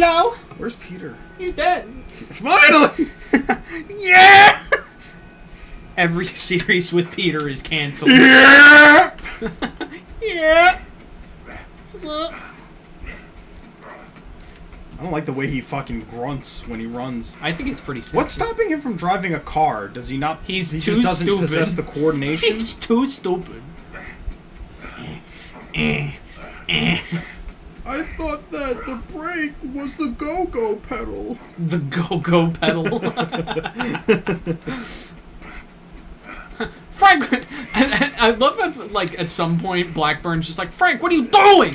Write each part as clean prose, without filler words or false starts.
Hello. Where's Peter? He's dead. Finally! Yeah! Every series with Peter is canceled. Yeah! Yeah. I don't like the way he fucking grunts when he runs. I think it's pretty simple. What's stopping him from driving a car? Does he not? He just too doesn't stupid. possess the coordination. He's too stupid. I thought that the brake was the go-go pedal. The go-go pedal. Frank, I love that. Like at some point, Blackburn's just like, Frank, what are you doing?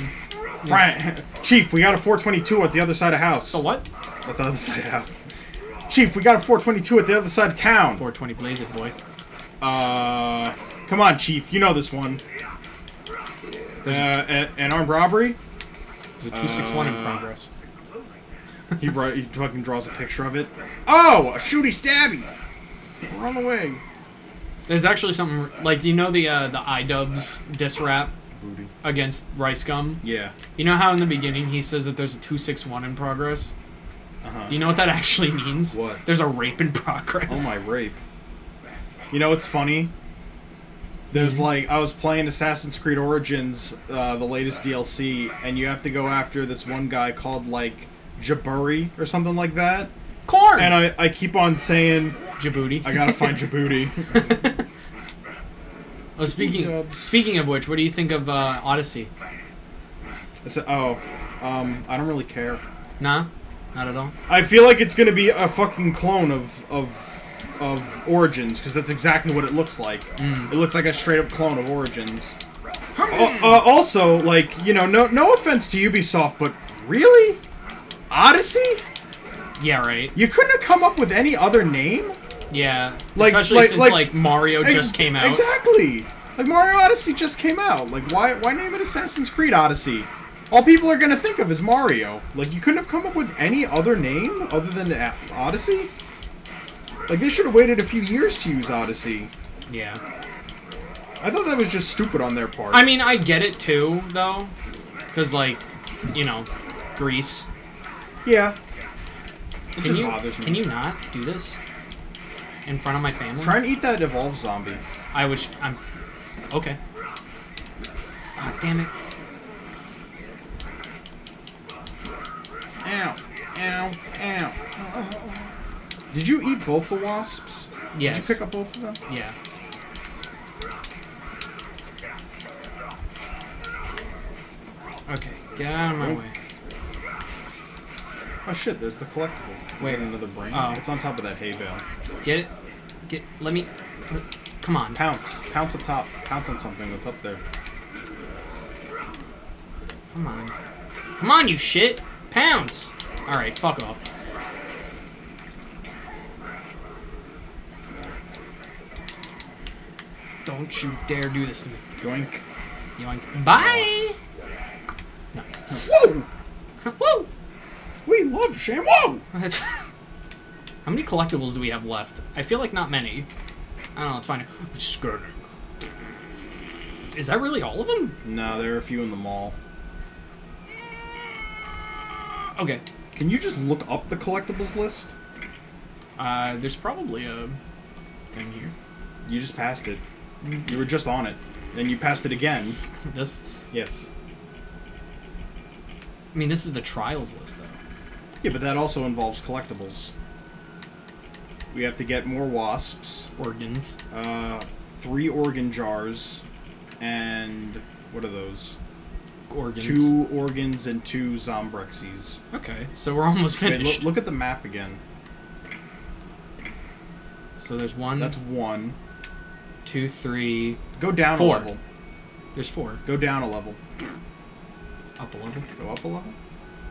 Frank, Chief, we got a 422 at the other side of house. The what? At the other side of house. Chief, we got a 422 at the other side of town. 420, blaze it, boy. Come on, Chief, you know this one. An armed robbery. There's a 261 in progress. He fucking draws a picture of it. Oh, a shooty stabby. Run away. There's actually something like, you know, the iDubbbz diss rap Booty against Rice Gum. Yeah. You know how in the beginning he says that there's a 261 in progress. You know what that actually means? What? There's a rape in progress. Oh my rape. You know what's funny? There's like, I was playing Assassin's Creed Origins, the latest DLC, and you have to go after this one guy called like Djibouti or something like that. Corn! And I keep on saying, Djibouti. I gotta find Djibouti. Oh, speaking of which, what do you think of Odyssey? I don't really care. Nah? Not at all? I feel like it's gonna be a fucking clone of Origins, because that's exactly what it looks like. It looks like a straight-up clone of Origins. Also, like, you know, no offense to Ubisoft, but really? Odyssey? Yeah, right. You couldn't have come up with any other name? Yeah. Like, especially since Mario just came out. Exactly! Like, Mario Odyssey just came out. Like, why name it Assassin's Creed Odyssey? All people are gonna think of is Mario. Like, you couldn't have come up with any other name other than Odyssey? Like, they should have waited a few years to use Odyssey. Yeah. I thought that was just stupid on their part. I mean, I get it too, though. Because, like, you know, Greece. Yeah. It just bothers me. Can you not do this? In front of my family? Try and eat that evolved zombie. I'm... Okay. Ah, damn it. Ow. Ow. Ow. Did you eat both the wasps? Yes. Did you pick up both of them? Yeah. Okay, get out of my way. Oh shit, there's the collectible. Wait, another brain? Oh. It's on top of that hay bale. Get it? Let me... Come on. Pounce. Pounce up top. Pounce on something that's up there. Come on. Come on, you shit! Pounce! Alright, fuck off. Don't you dare do this to me. Yoink. Yoink. Bye! Nice. Woo! Woo! We love shame. Whoa! How many collectibles do we have left? I feel like not many. I don't know, it's fine. Skirt. Is that really all of them? No, there are a few in the mall. Okay. Can you just look up the collectibles list? There's probably a thing here. You just passed it. You were just on it. And you passed it again. This? Yes. I mean, this is the trials list, though. Yeah, but that also involves collectibles. We have to get more wasps. Organs. 3 organ jars. And... what are those? Organs. 2 organs and 2 Zombrexes. Okay, so we're almost finished. Wait, look at the map again. So there's 1... That's 1. 2, 3... Go down 4. a level. There's 4. Go down a level. Up a level. Go up a level?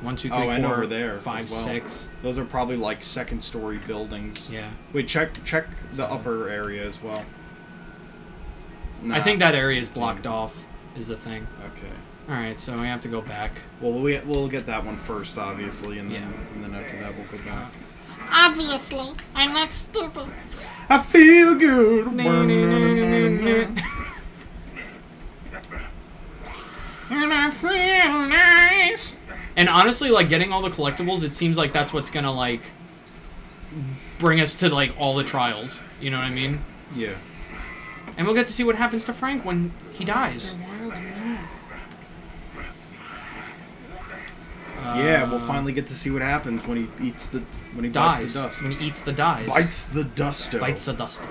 1, 2, 3, 4, and over there 5, as well. 6. Those are probably like 2nd-story buildings. Yeah. Wait, check the upper area as well. Nah, I think that area is blocked off, is the thing. Okay. Alright, so we have to go back. Well, we'll get that one first, obviously, and then after that we'll go back. Obviously, I'm not stupid. I feel good. And I feel nice. And honestly, like, getting all the collectibles, it seems like that's what's gonna, like, bring us to, like, all the trials. You know what I mean? Yeah. And we'll get to see what happens to Frank when he dies. Yeah, we'll finally get to see what happens when he eats the bites the dust. When he eats the dies. Bites the dusto. Bites the dust.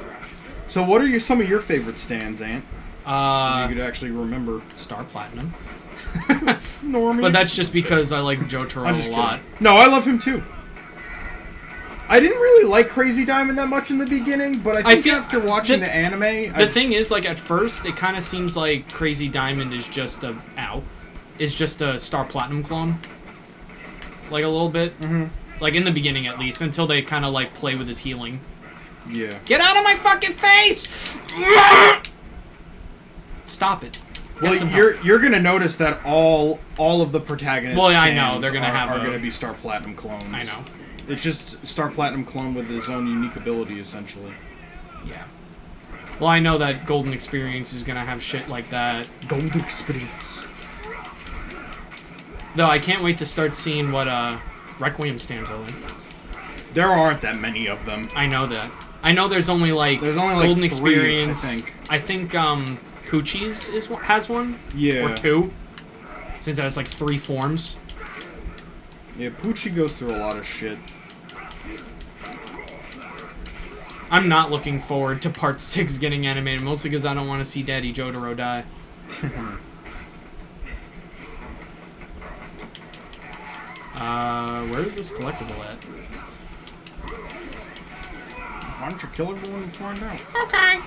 So what are some of your favorite stands, Ant? You could actually remember. Star Platinum. Normie. But that's just because I like Joe Taro a lot. No, I love him too. I didn't really like Crazy Diamond that much in the beginning, but I think after watching the anime... The thing is, like, at first, it kind of seems like Crazy Diamond is just a... is just a Star Platinum clone. Like, a little bit. Mm-hmm. Like, in the beginning, at least, until they kind of, like, play with his healing. Yeah. Get out of my fucking face! Stop it. Well, you're gonna notice that all of the protagonists. Well, yeah, I know they're gonna are gonna be Star Platinum clones. I know. It's just Star Platinum clone with his own unique ability, essentially. Yeah. Well, I know that Golden Experience is gonna have shit like that. Golden Experience. Though I can't wait to start seeing what Requiem stands are like. There aren't that many of them. I know that. I know there's only like Golden 3, Experience. I think Poochie's has one. Yeah. Or 2. Since it has like 3 forms. Yeah, Poochie goes through a lot of shit. I'm not looking forward to Part 6 getting animated, mostly because I don't want to see Daddy Jotaro die. Where is this collectible at? Why don't you kill everyone and find out? Okay.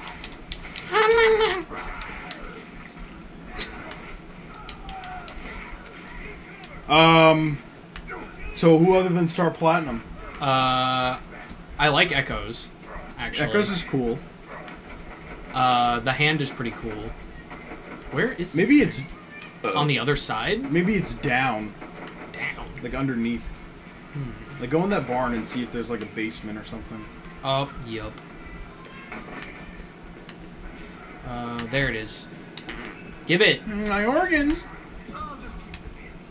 So who other than Star Platinum? I like Echoes, actually. Echoes is cool. The hand is pretty cool. Where is this? Maybe it's... on the other side? Maybe it's down. Down. Like underneath. Like go in that barn and see if there's like a basement or something. Oh, yup. There it is. Give it. My organs.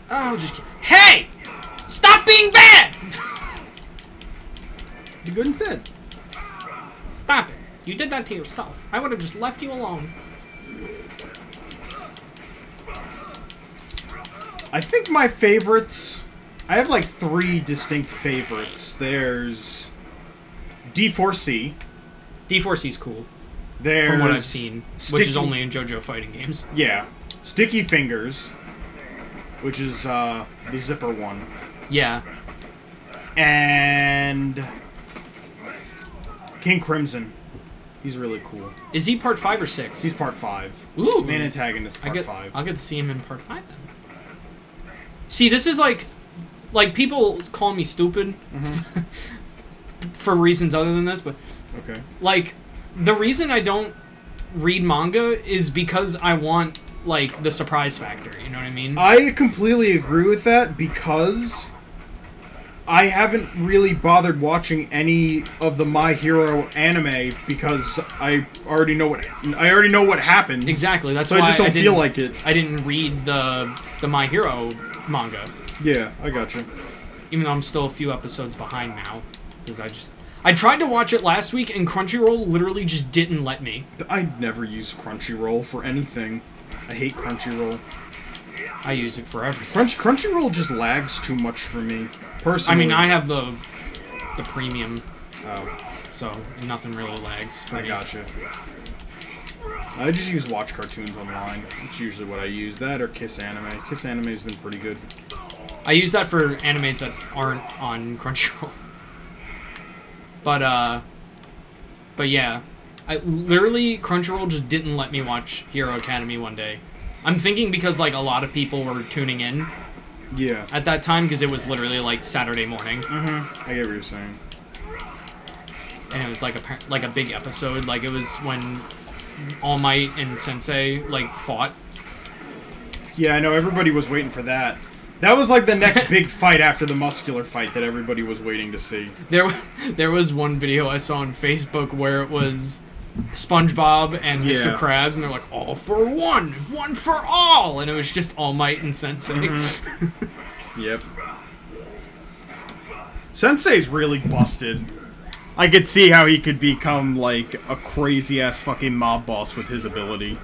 Oh, just kidding. Hey! Stop being bad! Be good instead. Stop it. You did that to yourself. I would have just left you alone. I think my favorites... I have like 3 distinct favorites. There's... D4C. D4C's cool. There's... From what I've seen. Which is only in JoJo fighting games. Yeah. Sticky Fingers. Which is, the zipper one. Yeah. And... King Crimson. He's really cool. Is he part 5 or 6? He's part 5. Ooh. Main antagonist part 5. I'll get to see him in part 5 then. See, this is like people call me stupid for reasons other than this, but okay. Like, the reason I don't read manga is because I want like the surprise factor. You know what I mean? I completely agree with that because I haven't really bothered watching any of the My Hero anime because I already know what happens. Exactly. That's so why I just don't feel like it. I didn't read the My Hero manga. Yeah, I got you. Even though I'm still a few episodes behind now, because I tried to watch it last week and Crunchyroll literally just didn't let me. I never use Crunchyroll for anything. I hate Crunchyroll. I use it for everything. Crunchyroll just lags too much for me, personally. I mean, I have the premium, oh, so nothing really lags for me. I gotcha. I just use Watch Cartoons online. It's usually what I use. That or Kiss Anime. Kiss Anime's been pretty good. I use that for animes that aren't on Crunchyroll. But yeah. Literally, Crunchyroll just didn't let me watch Hero Academy one day. I'm thinking because, like, a lot of people were tuning in. Yeah. At that time, because it was literally, like, Saturday morning. Mm-hmm. I get what you're saying. And it was, like, a big episode. Like, it was when All Might and Sensei, like, fought. Yeah, I know. Everybody was waiting for that. That was, like, the next big fight after the muscular fight that everybody was waiting to see. There was one video I saw on Facebook where it was SpongeBob and Mr. Krabs, and they're like, all for one for all, and it was just All Might and Sensei. Mm-hmm. Yep. Sensei's really busted. I could see how he could become, like, a crazy-ass fucking mob boss with his ability.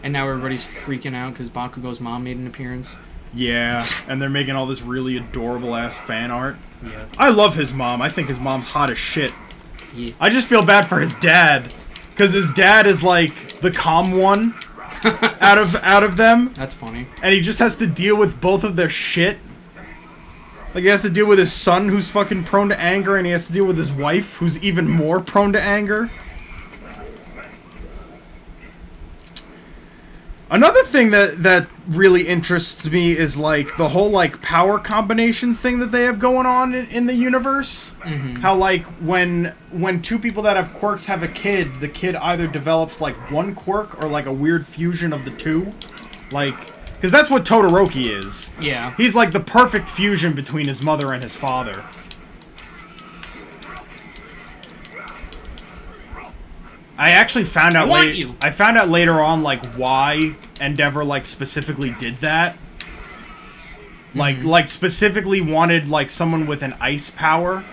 And now everybody's freaking out because Bakugo's mom made an appearance. Yeah, and they're making all this really adorable-ass fan art. Yeah. I love his mom. I think his mom's hot as shit. Yeah. I just feel bad for his dad. Because his dad is, like, the calm one out of them. That's funny. And he just has to deal with both of their shit. Like, he has to deal with his son, who's fucking prone to anger, and he has to deal with his wife, who's even more prone to anger. Another thing that really interests me is, like, the whole, like, power combination thing that they have going on in the universe. Mm-hmm. How, like, when two people that have quirks have a kid, the kid either develops, like, one quirk or, like, a weird fusion of the two. Like, because that's what Todoroki is. Yeah. He's, like, the perfect fusion between his mother and his father. I actually found out I found out later on, like, why Endeavor, like, specifically did that. Like, like, specifically wanted, like, someone with an ice power.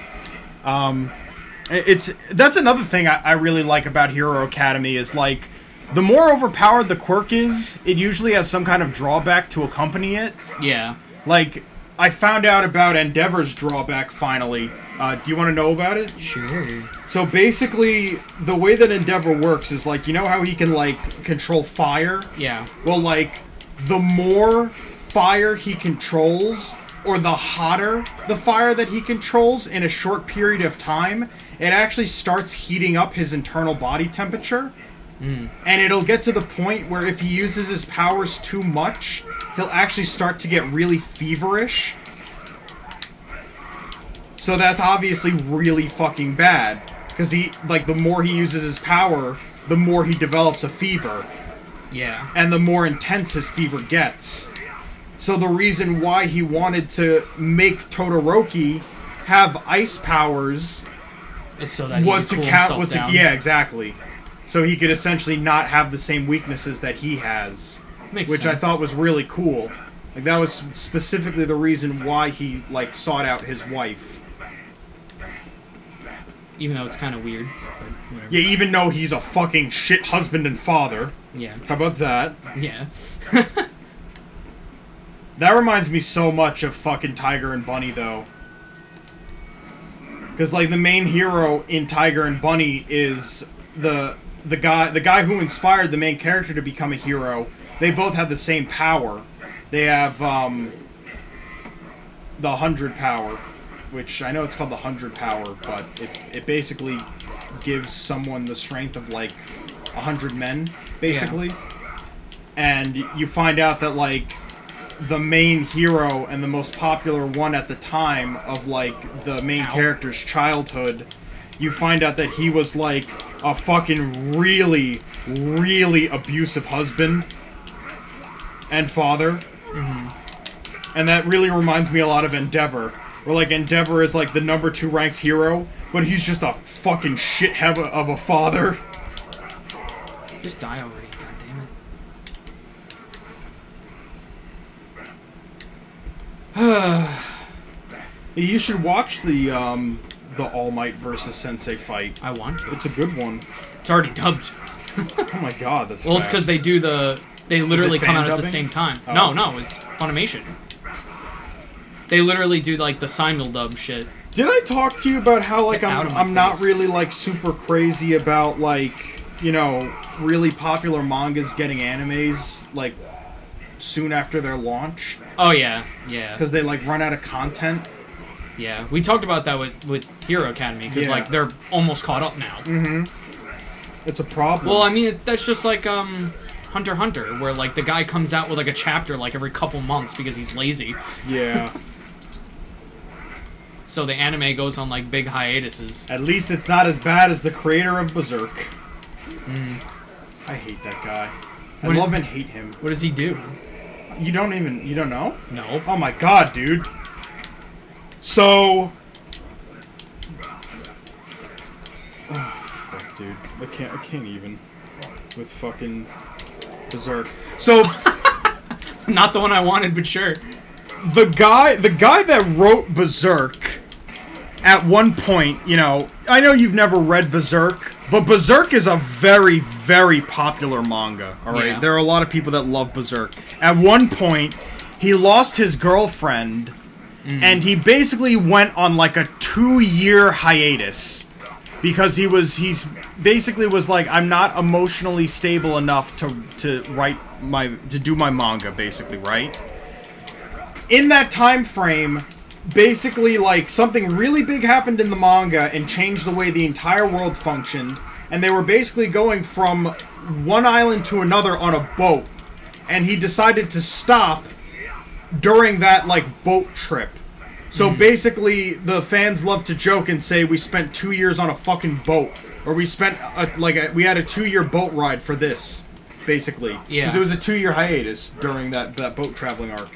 That's another thing I really like about Hero Academy is, like, the more overpowered the quirk is, it usually has some kind of drawback to accompany it. Yeah. Like, I found out about Endeavor's drawback, finally. Do you want to know about it? Sure. So basically, the way that Endeavor works is, like, you know how he can, like, control fire? Yeah. Well, like, the more fire he controls, or the hotter the fire that he controls in a short period of time, it actually starts heating up his internal body temperature. And it'll get to the point where if he uses his powers too much, he'll actually start to get really feverish. So that's obviously really fucking bad. Because he, like, the more he uses his power, the more he develops a fever. Yeah. And the more intense his fever gets. So the reason why he wanted to make Todoroki have ice powers It's so that was he to cool count himself down. yeah, exactly. So he could essentially not have the same weaknesses that he has. Makes which sense. I thought was really cool. Like, that was specifically the reason why he, like, sought out his wife. Even though it's kind of weird. But whatever. Yeah, even though he's a fucking shit husband and father. Yeah. How about that? Yeah. That reminds me so much of fucking Tiger and Bunny, though. Because, like, the main hero in Tiger and Bunny is the guy who inspired the main character to become a hero. They both have the same power. They have, the 100 power. Which, I know it's called the 100 power, but it basically gives someone the strength of, like, 100 men, basically. Yeah. And you find out that, like, the main hero and the most popular one at the time of, like, the main character's childhood, you find out that he was, like, a fucking really, really abusive husband and father. And that really reminds me a lot of Endeavor. Where, like, Endeavor is, like, the #2 ranked hero, but he's just a fucking shithead of a father. Just die already, god damn it. You should watch the All Might versus Sensei fight. I want to. It's a good one. It's already dubbed. Oh my god, that's well, it's because they do they literally come out at the same time. Oh. No, it's Funimation. They literally do, like, the simul-dub shit. Did I talk to you about how, like, I'm not really, like, super crazy about, like, you know, really popular mangas getting animes, like, soon after their launch? Oh, yeah, yeah. Because they, like, run out of content? Yeah, we talked about that with Hero Academy, because, like, they're almost caught up now. It's a problem. Well, I mean, that's just like, Hunter x Hunter, where, like, the guy comes out with, like, a chapter, like, every couple months because he's lazy. Yeah. So the anime goes on, like, big hiatuses. At least it's not as bad as the creator of Berserk. I hate that guy. I love and hate him. What does he do? You don't know? No. Oh my god, dude. So... Oh, fuck, dude. I can't even. With fucking Berserk. So... Not the one I wanted, but sure. the guy that wrote Berserk, at one point, you know, I know you've never read Berserk, but Berserk is a very, very popular manga, alright? Yeah. There are a lot of people that love Berserk. At one point, he lost his girlfriend, and he basically went on like a 2-year hiatus. Because he's basically was like, I'm not emotionally stable enough to do my manga, basically, right? In that time frame, basically, like, something really big happened in the manga and changed the way the entire world functioned, and they were basically going from one island to another on a boat, and he decided to stop during that, like, boat trip. So basically, the fans love to joke and say we spent 2 years on a fucking boat, or we spent we had a 2-year boat ride for this, basically. Yeah. Because it was a 2-year hiatus during that boat traveling arc.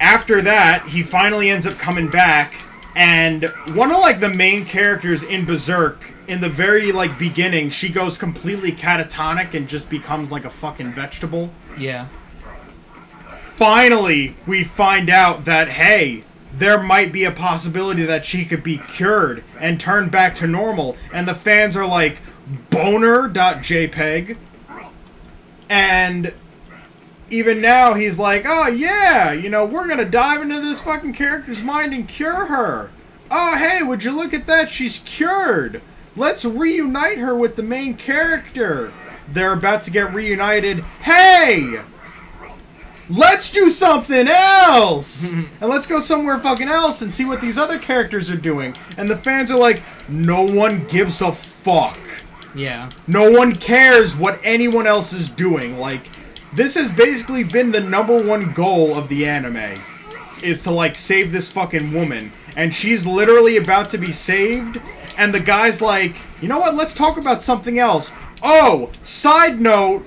After that, he finally ends up coming back, and one of like the main characters in Berserk, in the very like beginning, she goes completely catatonic and just becomes like a fucking vegetable. Yeah. Finally, we find out that, hey, there might be a possibility that she could be cured and turned back to normal. And the fans are like, boner.jpg. And even now, he's like, oh, yeah, you know, we're gonna dive into this fucking character's mind and cure her. Oh, hey, would you look at that? She's cured. Let's reunite her with the main character. They're about to get reunited. Hey! Let's do something else! And let's go somewhere fucking else and see what these other characters are doing. And the fans are like, no one gives a fuck. Yeah. No one cares what anyone else is doing. Like, this has basically been the #1 goal of the anime. Is to, like, save this fucking woman. And she's literally about to be saved. And the guy's like, you know what? Let's talk about something else. Oh, side note,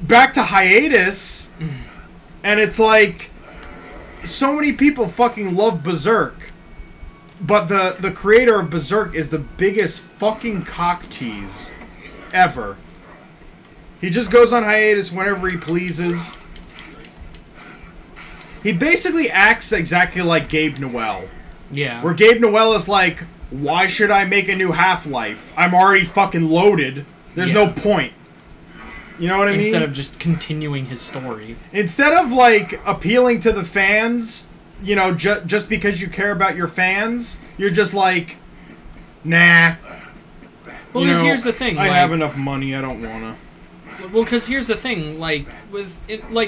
back to hiatus. And it's like, so many people fucking love Berserk. But the creator of Berserk is the biggest fucking cock tease ever. He just goes on hiatus whenever he pleases. He basically acts exactly like Gabe Newell. Yeah. Where Gabe Newell is like, why should I make a new Half-Life? I'm already fucking loaded. There's no point. You know what I mean? Instead of just continuing his story. Instead of, like, appealing to the fans, you know, just because you care about your fans, you're just like, nah. Well, because here's the thing. I have enough money, I don't wanna. Well, because here's the thing, like,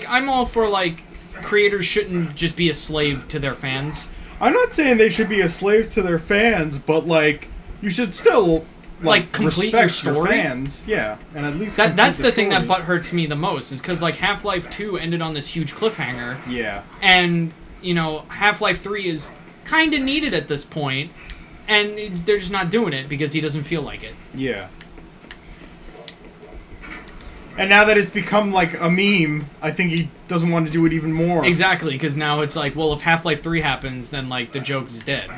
I'm all for, like, creators shouldn't just be a slave to their fans. I'm not saying they should be a slave to their fans, but, like, you should still... Like complete your story? Your fans, yeah, and at least that's the thing that butthurts me the most is because like Half-Life 2 ended on this huge cliffhanger. Yeah. And you know Half-Life 3 is kind of needed at this point, and they're just not doing it because he doesn't feel like it. Yeah. And now that it's become like a meme, I think he doesn't want to do it even more. Exactly, because now it's like, well, if Half-Life 3 happens, then like the joke is dead.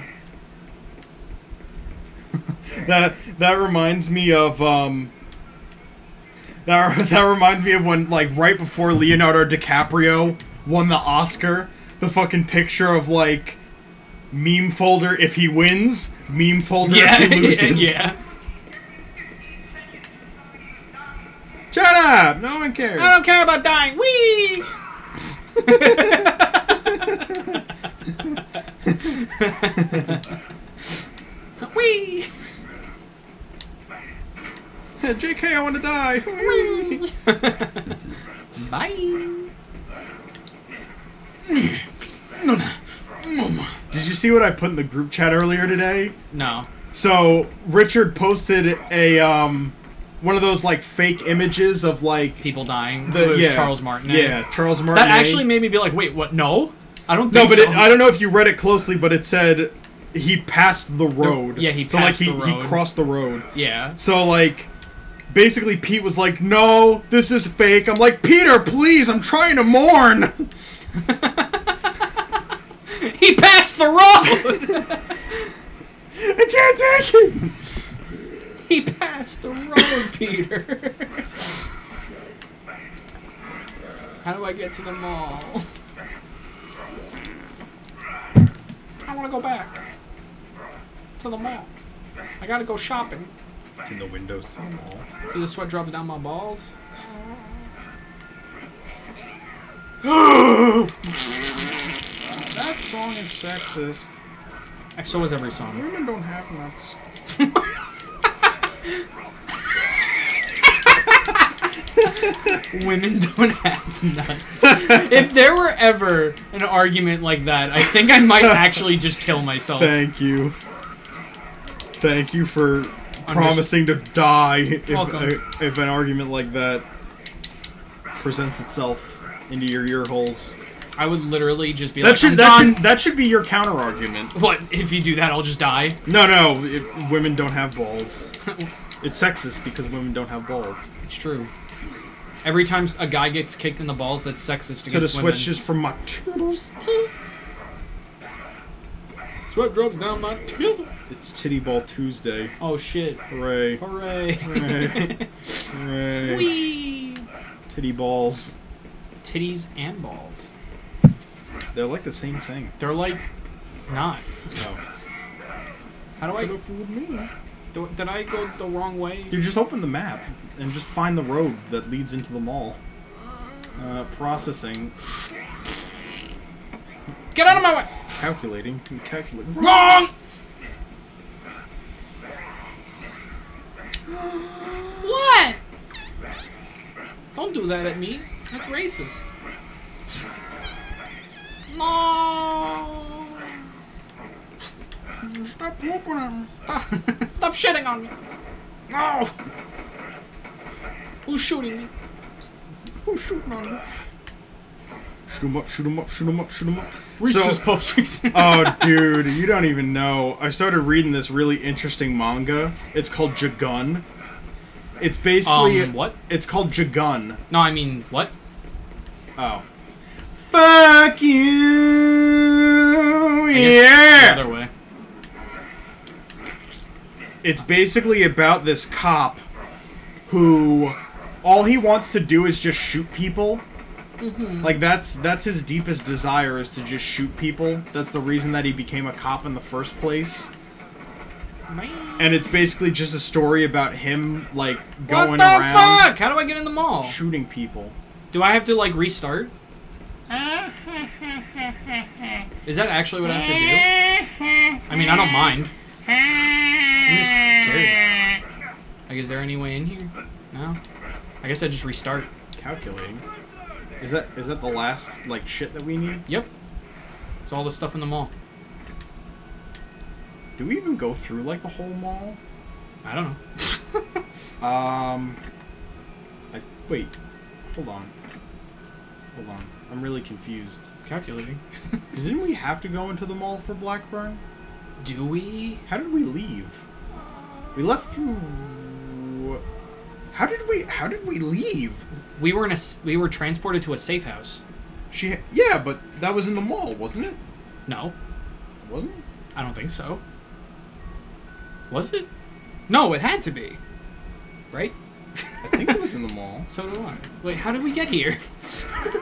That reminds me of that reminds me of when, like, right before Leonardo DiCaprio won the Oscar, the fucking picture of, like, meme folder if he wins, meme folder if he loses. Yeah. Shut up! No one cares. I don't care about dying. Whee! Whee! JK, I want to die. Bye. Did you see what I put in the group chat earlier today? No. So Richard posted a one of those like fake images of like people dying. It was Charles Martinet. Yeah, Charles Martinet. That actually made me be like, wait, what? No, I don't think so. No, but I don't know if you read it closely, but it said he passed the road. Yeah, he passed the road. He crossed the road. Yeah. So like, basically Pete was like, "No, this is fake." I'm like, "Peter, please, I'm trying to mourn." He passed the road. I can't take it. He passed the road, Peter. How do I get to the mall? want to go back to the mall. I gotta go shopping. In the windows to the mall. See the sweat drops down my balls? That song is sexist. So is every song. Women don't have nuts. Women don't have nuts. If there were ever an argument like that, I think I might actually just kill myself. Thank you. Thank you for promising to die if an argument like that presents itself into your ear holes. I would literally just be that should be your counter argument. What, if you do that, I'll just die? No, women don't have balls. It's sexist because women don't have balls. It's true. Every time a guy gets kicked in the balls, that's sexist against women. To the switches from my turtles. Sweat drops down my titty. It's Titty Ball Tuesday. Oh shit. Hooray. Hooray. Hooray. Hooray. Whee! Titty balls. Titties and balls. They're like the same thing. They're like not. No. How do I Could've fooled me. Did I go the wrong way? Dude, just open the map and just find the road that leads into the mall. Processing. Get out of my way! Calculating. Wrong! What? Don't do that at me. That's racist. No! Stop whooping him. Stop shitting on me. No! Who's shooting me? Who's shooting on me? Shoot him up, shoot him up, shoot him up, shoot him up. Reese's Puff Trees. Oh, dude, you don't even know. I started reading this really interesting manga. It's called Jagun. It's basically... what? It's called Jagun. No, I mean, what? Oh. Fuck you! Yeah! The other way. It's basically about this cop who... all he wants to do is just shoot people. Mm-hmm. Like, that's his deepest desire, is to just shoot people. That's the reason that he became a cop in the first place. Man. And it's basically just a story about him, like, going what the around... fuck? How do I get in the mall? shooting people. Do I have to, like, restart? Is that actually what I have to do? I mean, I don't mind. I'm just curious. Like, is there any way in here? No? I guess I just restart. Calculating. Is that the last, like, shit that we need? Yep. It's all the stuff in the mall. Do we even go through, like, the whole mall? I don't know. Wait. Hold on. I'm really confused. Calculating. Didn't we have to go into the mall for Blackburn? Do we? How did we leave? We left through... How did we leave? We were transported to a safe house. Yeah, but that was in the mall, wasn't it? No. It wasn't? I don't think so. Was it? No, it had to be. Right? I think it was in the mall. So do I. Wait, how did we get here?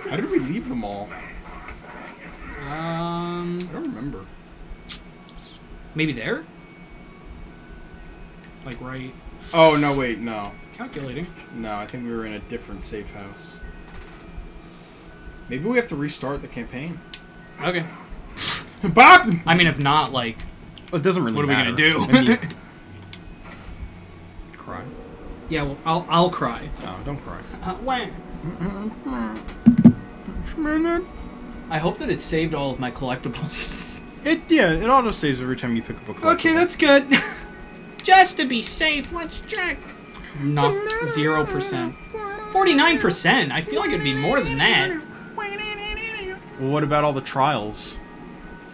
How did we leave the mall? I don't remember. Maybe there? Like right... Oh, no, wait, no. Calculating. No, I think we were in a different safe house. Maybe we have to restart the campaign. Okay. Bob! I mean, if not, like... It doesn't really matter. What are we gonna do? Cry? Yeah, well, I'll cry. No, don't cry. When? I hope that it saved all of my collectibles. It auto saves every time you pick up a collectible. Okay, that's good. Just to be safe, let's check. Not 0%. 49%. I feel like it'd be more than that. Well, what about all the trials?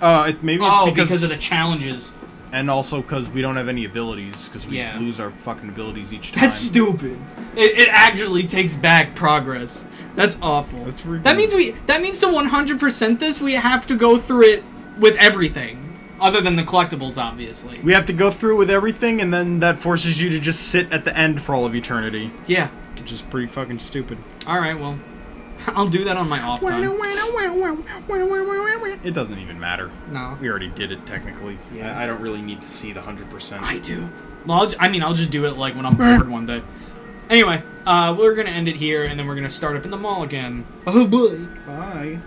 Maybe it's because of the challenges. And also because we don't have any abilities, because we lose our fucking abilities each time. That's stupid. It actually takes back progress. That's awful. That's ridiculous. That means to 100% this, we have to go through it with everything. Other than the collectibles, obviously. We have to go through with everything, and then that forces you to just sit at the end for all of eternity. Yeah. Which is pretty fucking stupid. Alright, well. I'll do that on my off time. It doesn't even matter. No. We already did it, technically. Yeah. I don't really need to see the 100%. I do. Well, I'll just do it, like, when I'm bored one day. Anyway, we're gonna end it here, and then we're gonna start up in the mall again. Oh, boy. Bye.